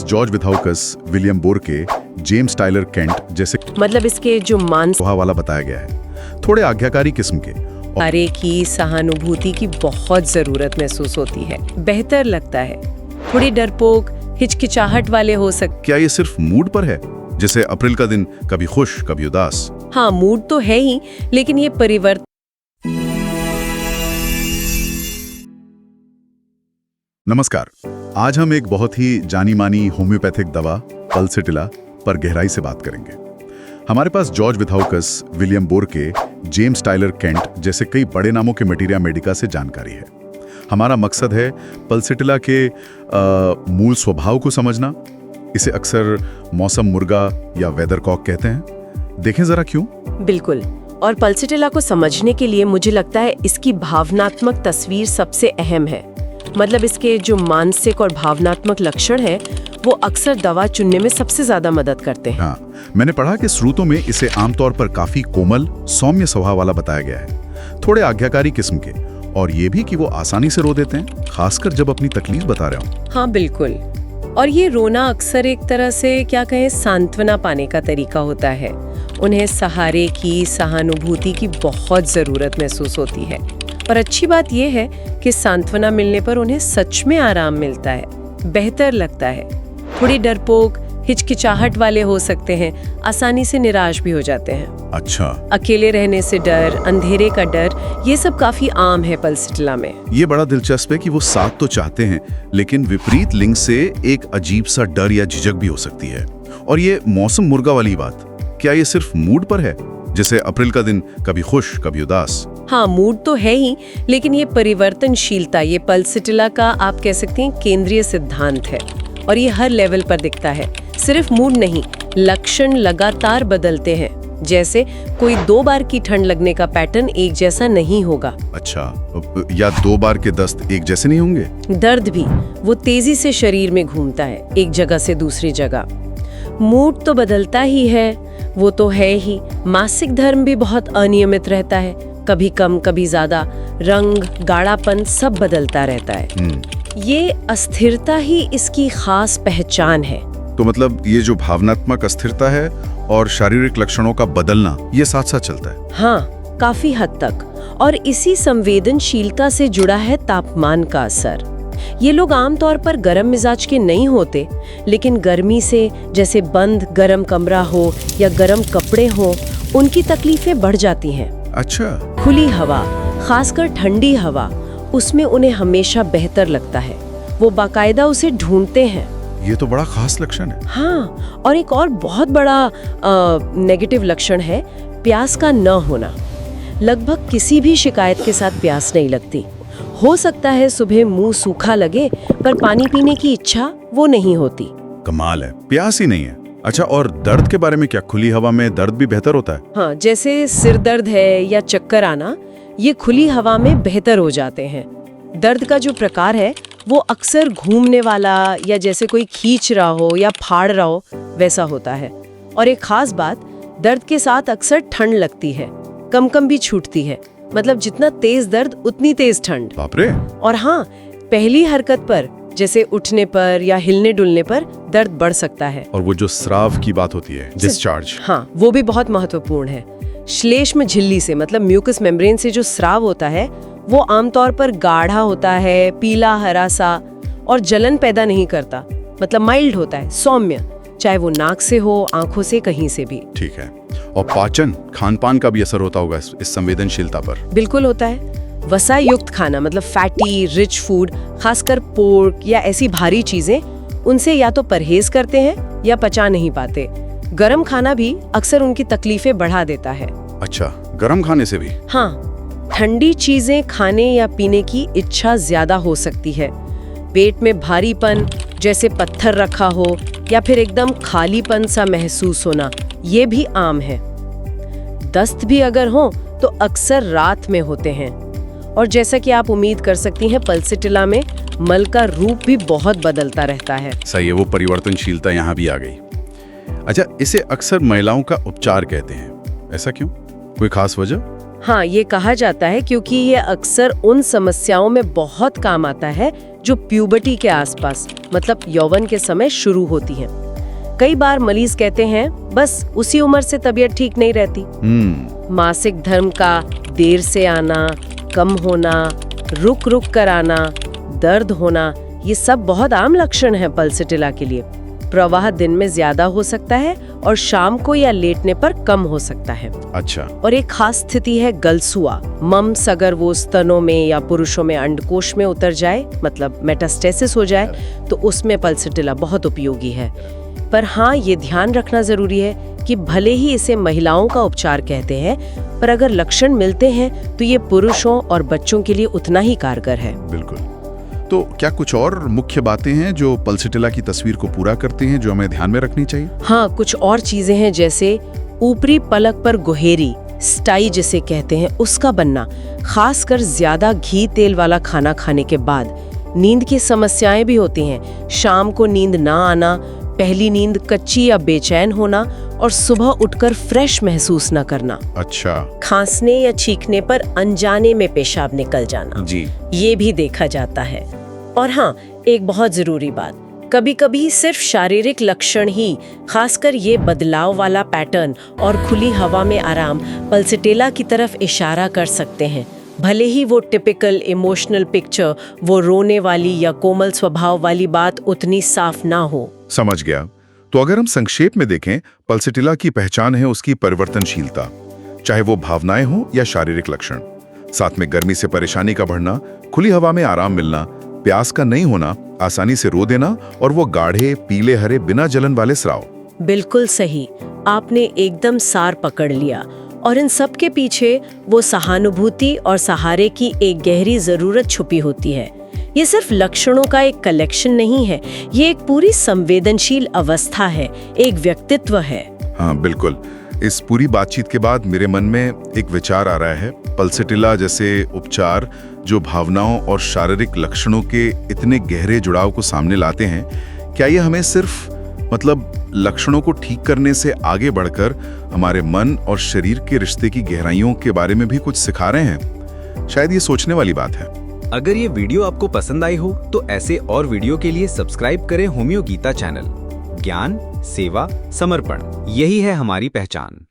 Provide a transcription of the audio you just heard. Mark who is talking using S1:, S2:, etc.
S1: George Vithoulkas, William Boericke, James Tyler Kent जैसे
S2: मतलब इसके जो मानसिक
S1: वाला बताया गया है, थोड़े आज्ञाकारी किस्म के।
S2: कार्य की सहानुभूति की बहुत जरूरत महसूस होती है। बेहतर लगता है, थोड़ी डरपोक, हिचकिचाहट वाले हो सकते।
S1: क्या ये सिर्फ मूड पर है, जैसे अप्रैल का दिन कभी खुश कभी उदास?
S2: हाँ, मूड तो है ही, लेकिन ये परिवर्तन।
S1: नमस्कार, आज हम एक बहुत ही जानी मानी होम्योपैथिक दवा पल्सिटिला पर गहराई से बात करेंगे। हमारे पास George Vithoulkas, William Boericke, James Tyler Kent जैसे कई बड़े नामों के मटीरिया मेडिका से जानकारी है। हमारा मकसद है पल्सिटिला के मूल स्वभाव को समझना। इसे अक्सर मौसम मुर्गा या वेदर कॉक कहते हैं। देखें जरा क्यों।
S2: बिल्कुल, और पल्सिटिला को समझने के लिए मुझे लगता है इसकी भावनात्मक तस्वीर सबसे अहम है। मतलब इसके जो मानसिक और भावनात्मक लक्षण हैं, वो अक्सर दवा चुनने में सबसे ज्यादा मदद करते हैं।
S1: हाँ, मैंने पढ़ा कि स्रोतों में इसे आमतौर पर काफी कोमल, सौम्य स्वभाव वाला बताया गया है, थोड़े आज्ञाकारी किस्म के, और ये भी कि वो आसानी से रो देते हैं, खासकर जब अपनी तकलीफ बता रहे हो।
S2: हाँ बिल्कुल, और ये रोना अक्सर एक तरह से क्या कहें सांत्वना पाने का तरीका होता है। उन्हें सहारे की, सहानुभूति की बहुत जरूरत महसूस होती है। पर अच्छी बात यह है कि सांत्वना मिलने पर उन्हें सच में आराम मिलता है, बेहतर लगता है। थोड़ी डरपोक, हिचकिचाहट वाले हो सकते हैं, आसानी से निराश भी हो जाते हैं।
S1: अच्छा,
S2: अकेले रहने से डर, अंधेरे का डर, ये सब काफी आम है पल्सिटिला में।
S1: ये बड़ा दिलचस्प है कि वो साथ तो चाहते हैं, लेकिन विपरीत लिंग से एक अजीब सा डर या झिझक भी हो सकती है। और ये मौसम मुर्गा वाली बात, क्या ये सिर्फ मूड पर है, जैसे अप्रैल का दिन कभी खुश कभी उदास?
S2: हाँ, मूड तो है ही, लेकिन ये परिवर्तनशीलता, ये पल्सिटिला का आप कह सकते हैं केंद्रीय सिद्धांत है। और ये हर लेवल पर दिखता है, सिर्फ मूड नहीं, लक्षण लगातार बदलते हैं। जैसे कोई 2 बार की ठंड लगने का पैटर्न एक जैसा नहीं होगा।
S1: अच्छा, या 2 बार के दस्त एक जैसे नहीं होंगे?
S2: दर्द भी वो तेजी से शरीर में घूमता है, एक जगह से दूसरी जगह। मूड तो बदलता ही है, वो तो है ही। मासिक धर्म भी बहुत अनियमित रहता है, कभी कम कभी ज्यादा, रंग, गाढ़ापन सब बदलता रहता है। ये अस्थिरता ही इसकी खास पहचान है।
S1: तो मतलब ये जो भावनात्मक अस्थिरता है और शारीरिक लक्षणों का बदलना, ये साथ साथ चलता है?
S2: हाँ, काफी हद तक। और इसी संवेदनशीलता से जुड़ा है तापमान का असर। ये लोग आमतौर पर गर्म मिजाज के नहीं होते, लेकिन गर्मी से, जैसे बंद गर्म कमरा हो या गर्म कपड़े हो, उनकी तकलीफें बढ़ जाती हैं।
S1: अच्छा,
S2: खुली हवा, खासकर ठंडी हवा, उसमें उन्हें हमेशा बेहतर लगता है। वो बाकायदा उसे ढूंढते हैं।
S1: ये तो बड़ा खास लक्षण है।
S2: हाँ, और एक और बहुत बड़ा नेगेटिव लक्षण है प्यास का न होना। लगभग किसी भी शिकायत के साथ प्यास नहीं लगती। हो सकता है सुबह मुंह सूखा लगे, पर पानी पीने की इच्छा वो नहीं होती।
S1: कमाल है, प्यास ही नहीं है। अच्छा, और दर्द के बारे में क्या? खुली हवा में दर्द भी बेहतर होता है?
S2: हाँ, जैसे सिर दर्द है या चक्कर आना, ये खुली हवा में बेहतर हो जाते हैं। दर्द का जो प्रकार है वो अक्सर घूमने वाला, या जैसे कोई खींच रहा हो या फाड़ रहा हो, वैसा होता है। और एक खास बात, दर्द के साथ अक्सर ठंड लगती है, कम भी छूटती है। मतलब जितना तेज दर्द उतनी तेज ठंड।
S1: बाप रे।
S2: और हाँ, पहली हरकत पर, जैसे उठने पर या हिलने डुलने पर दर्द बढ़ सकता है।
S1: और वो जो स्राव की बात होती है, डिस्चार्ज,
S2: हाँ, वो भी बहुत महत्वपूर्ण है। श्लेष्म झिल्ली से, मतलब म्यूकस मेम्ब्रेन से जो स्राव होता है, वो आमतौर पर गाढ़ा होता है, पीला हरा सा, और जलन पैदा नहीं करता। मतलब माइल्ड होता है, सौम्य, चाहे वो नाक से हो, आंखों से, कहीं से भी।
S1: ठीक है। और पाचन, खान-पान का भी असर होता होगा इस संवेदनशीलता पर?
S2: बिल्कुल होता है। वसा युक्त खाना, मतलब फैटी रिच फूड, खासकर पोर्क या ऐसी भारी चीजें, उनसे या तो परहेज करते हैं या पचा नहीं पाते। गरम खाना भी अक्सर उनकी तकलीफें बढ़ा देता है।
S1: अच्छा, गरम खाने से भी?
S2: हाँ, ठंडी चीजें खाने या पीने की इच्छा ज्यादा हो सकती है। पेट में भारीपन, जैसे पत्थर रखा हो, या फिर एकदम खालीपन सा महसूस होना, ये भी आम है। दस्त भी अगर हो तो अक्सर रात में होते हैं। और जैसा कि आप उम्मीद कर सकती हैं, पल्सिटिला में मल का रूप भी बहुत बदलता रहता है।
S1: सही है, वो परिवर्तनशीलता यहाँ भी आ गई। अच्छा, इसे अक्सर महिलाओं का उपचार कहते हैं, ऐसा क्यों? कोई खास वजह?
S2: हाँ, ये कहा जाता है क्योंकि ये अक्सर उन समस्याओं में बहुत काम आता है जो प्यूबर्टी के आसपास, मतलब यौवन के समय शुरू होती हैं। कई बार मरीज कहते हैं बस उसी उम्र से तबीयत ठीक नहीं रहती। मासिक धर्म का देर से आना, कम होना, रुक रुक कर आना, दर्द होना, ये सब बहुत आम लक्षण हैं पल्सिटिला के लिए। प्रवाह दिन में ज्यादा हो सकता है और शाम को या लेटने पर कम हो सकता है।
S1: अच्छा।
S2: और एक खास स्थिति है गलसुआ, मम्स, अगर वो स्तनों में या पुरुषों में अंडकोश में उतर जाए, मतलब मेटास्टेसिस हो जाए, तो उसमें पल्सिटिला बहुत उपयोगी है। पर हाँ, ये ध्यान रखना जरूरी है कि भले ही इसे महिलाओं का उपचार कहते हैं, पर अगर लक्षण मिलते हैं तो ये पुरुषों और बच्चों के लिए उतना ही कारगर है।
S1: बिल्कुल। तो क्या कुछ और मुख्य बातें हैं जो पल्सिटिला की तस्वीर को पूरा करते हैं, जो हमें ध्यान में रखनी चाहिए?
S2: हाँ, कुछ और चीजें हैं, जैसे ऊपरी पलक पर गुहेरी, स्टाई जिसे कहते हैं, उसका बनना, खासकर ज्यादा घी तेल वाला खाना खाने के बाद। नींद की समस्याएं भी होती हैं, शाम को नींद ना आना, पहली नींद कच्ची या बेचैन होना और सुबह उठकर फ्रेश महसूस न करना।
S1: अच्छा।
S2: खांसने या छींकने पर अनजाने में पेशाब निकल जाना
S1: जी,
S2: ये भी देखा जाता है। और हाँ, एक बहुत जरूरी बात, कभी कभी सिर्फ शारीरिक लक्षण ही, खासकर ये बदलाव वाला पैटर्न और खुली हवा में आराम, पल्सिटिला की तरफ इशारा कर सकते हैं। भले ही वो टिपिकल इमोशनल पिक्चर, वो रोने वाली या कोमल स्वभाव वाली बात उतनी साफ ना हो।
S1: समझ गया। तो अगर हम संक्षेप में देखें, पल्सिटिला की पहचान है उसकी परिवर्तनशीलता, चाहे वो भावनाएं हो या शारीरिक लक्षण। साथ में गर्मी से परेशानी का बढ़ना, खुली हवा में आराम मिलना, प्यास का नहीं होना, आसानी से रो देना और वो गाढ़े पीले हरे बिना जलन वाले स्राव।
S2: बिल्कुल सही, आपने एकदम सार पकड़ लिया। और इन सब के पीछे वो सहानुभूति और सहारे की एक गहरी जरूरत छुपी होती है। ये सिर्फ लक्षणों का एक कलेक्शन नहीं है, ये एक पूरी संवेदनशील अवस्था है, एक व्यक्तित्व है।
S1: हाँ बिल्कुल। इस पूरी बातचीत के बाद मेरे मन में एक विचार आ रहा है, पल्सिटिला जैसे उपचार जो भावनाओं और शारीरिक लक्षणों के इतने गहरे जुड़ाव को सामने लाते हैं, क्या ये हमें सिर्फ लक्षणों को ठीक करने से आगे बढ़कर हमारे मन और शरीर के रिश्ते की गहराइयों के बारे में भी कुछ सिखा रहे हैं? शायद ये सोचने वाली बात है।
S3: अगर ये वीडियो आपको पसंद आई हो तो ऐसे और वीडियो के लिए सब्सक्राइब करें होम्यो गीता चैनल। ज्ञान, सेवा, समर्पण, यही है हमारी पहचान।